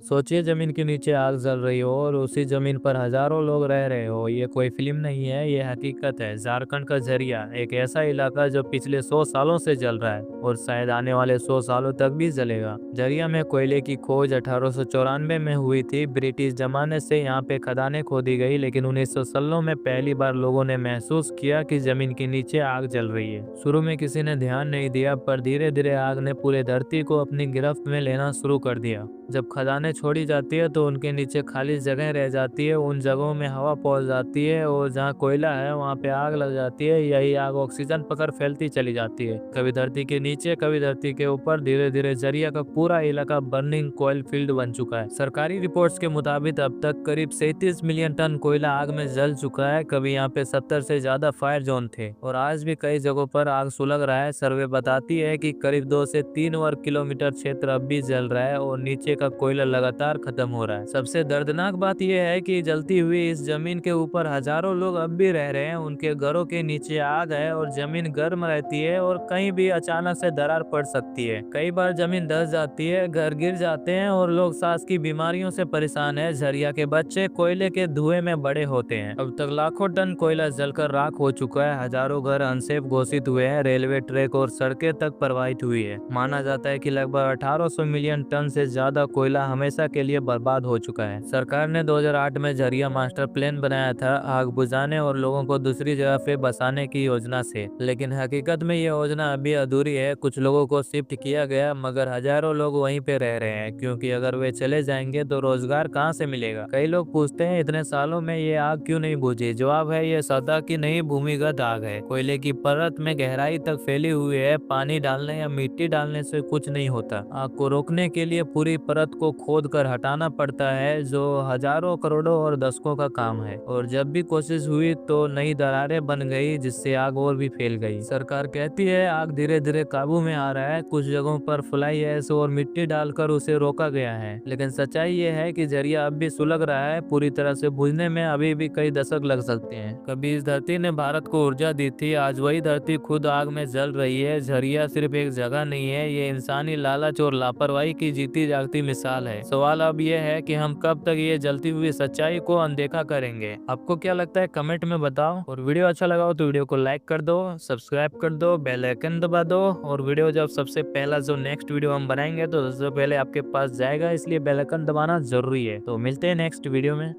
सोचिए जमीन के नीचे आग जल रही हो और उसी जमीन पर हजारों लोग रह रहे हो। ये कोई फिल्म नहीं है, ये हकीकत है। झारखंड का झरिया एक ऐसा इलाका जो पिछले 100 सालों से जल रहा है और शायद आने वाले 100 सालों तक भी जलेगा। झरिया में कोयले की खोज 1894 में हुई थी। ब्रिटिश जमाने से यहाँ पे खदानें खोदी गई, लेकिन 1916 में पहली बार लोगों ने महसूस किया कि जमीन के नीचे आग जल रही है। शुरू में किसी ने ध्यान नहीं दिया, पर धीरे धीरे आग ने पूरे धरती को अपनी गिरफ्त में लेना शुरू कर दिया। जब खदानें छोड़ी जाती है तो उनके नीचे खाली जगह रह जाती है। उन जगहों में हवा पहुंच जाती है और जहाँ कोयला है वहाँ पे आग लग जाती है। यही आग ऑक्सीजन पकड़ फैलती चली जाती है, कभी धरती के नीचे, कभी धरती के ऊपर। धीरे धीरे झरिया का पूरा इलाका बर्निंग कोयल फील्ड बन चुका है। सरकारी रिपोर्ट्स के मुताबिक अब तक करीब 37 मिलियन टन कोयला आग में जल चुका है। कभी यहाँ पे 70 से ज्यादा फायर जोन थे और आज भी कई जगहों पर आग सुलग रहा है। सर्वे बताती है कि करीब 2 से 3 वर्ग किलोमीटर क्षेत्र अब भी जल रहा है और नीचे का कोयला लगातार खत्म हो रहा है। सबसे दर्दनाक बात यह है कि जलती हुई इस जमीन के ऊपर हजारों लोग अब भी रह रहे हैं। उनके घरों के नीचे आग है और जमीन गर्म रहती है और कहीं भी अचानक से दरार पड़ सकती है। कई बार जमीन धंस जाती है, घर गिर जाते हैं और लोग सांस की बीमारियों से परेशान है। झरिया के बच्चे कोयले के धुएं में बड़े होते हैं। अब तक लाखों टन कोयला जलकर राख हो चुका है। हजारों घर अनसेफ घोषित हुए हैं। रेलवे ट्रैक और सड़कें तक प्रभावित हुई है। माना जाता है कि लगभग 1800 मिलियन टन से ज्यादा कोयला हमेशा के लिए बर्बाद हो चुका है। सरकार ने 2008 में झरिया मास्टर प्लान बनाया था आग बुझाने और लोगों को दूसरी जगह पे बसाने की योजना से, लेकिन हकीकत में ये योजना अभी अधूरी है। कुछ लोगों को शिफ्ट किया गया, मगर हजारों लोग वहीं पे रह रहे हैं, क्योंकि अगर वे चले जाएंगे तो रोजगार कहाँ से मिलेगा। कई लोग पूछते हैं इतने सालों में ये आग क्यों नहीं बुझी। जवाब है, ये सतह की नहीं भूमिगत आग है। कोयले की परत में गहराई तक फैली हुई है। पानी डालने या मिट्टी डालने से कुछ नहीं होता। आग को रोकने के लिए पूरी परत को खोद कर हटाना पड़ता है, जो हजारों, करोड़ों और दशकों का काम है। और जब भी कोशिश हुई तो नई दरारें बन गई, जिससे आग और भी फैल गई। सरकार कहती है आग धीरे धीरे काबू में आ रहा है। कुछ जगहों पर फ्लाई ऐश और मिट्टी डालकर उसे रोका गया है, लेकिन सच्चाई ये है कि जरिया अब भी सुलग रहा है। पूरी तरह से बुझने में अभी भी कई दशक लग सकते हैं। कभी इस धरती ने भारत को ऊर्जा दी थी, आज वही धरती खुद आग में जल रही है। झरिया सिर्फ एक जगह नहीं है, ये इंसानी लालच और लापरवाही की जीती जागती मिसाल है। सवाल अब यह है कि हम कब तक ये जलती हुई सच्चाई को अनदेखा करेंगे। आपको क्या लगता है, कमेंट में बताओ। और वीडियो अच्छा लगा हो तो वीडियो को लाइक कर दो, सब्सक्राइब कर दो, बेल आइकन दबा दो। और वीडियो जब सबसे पहला जो नेक्स्ट वीडियो हम बनाएंगे तो सबसे पहले आपके पास जाएगा, इसलिए बेल आइकन दबाना जरूरी है। तो मिलते हैं नेक्स्ट वीडियो में।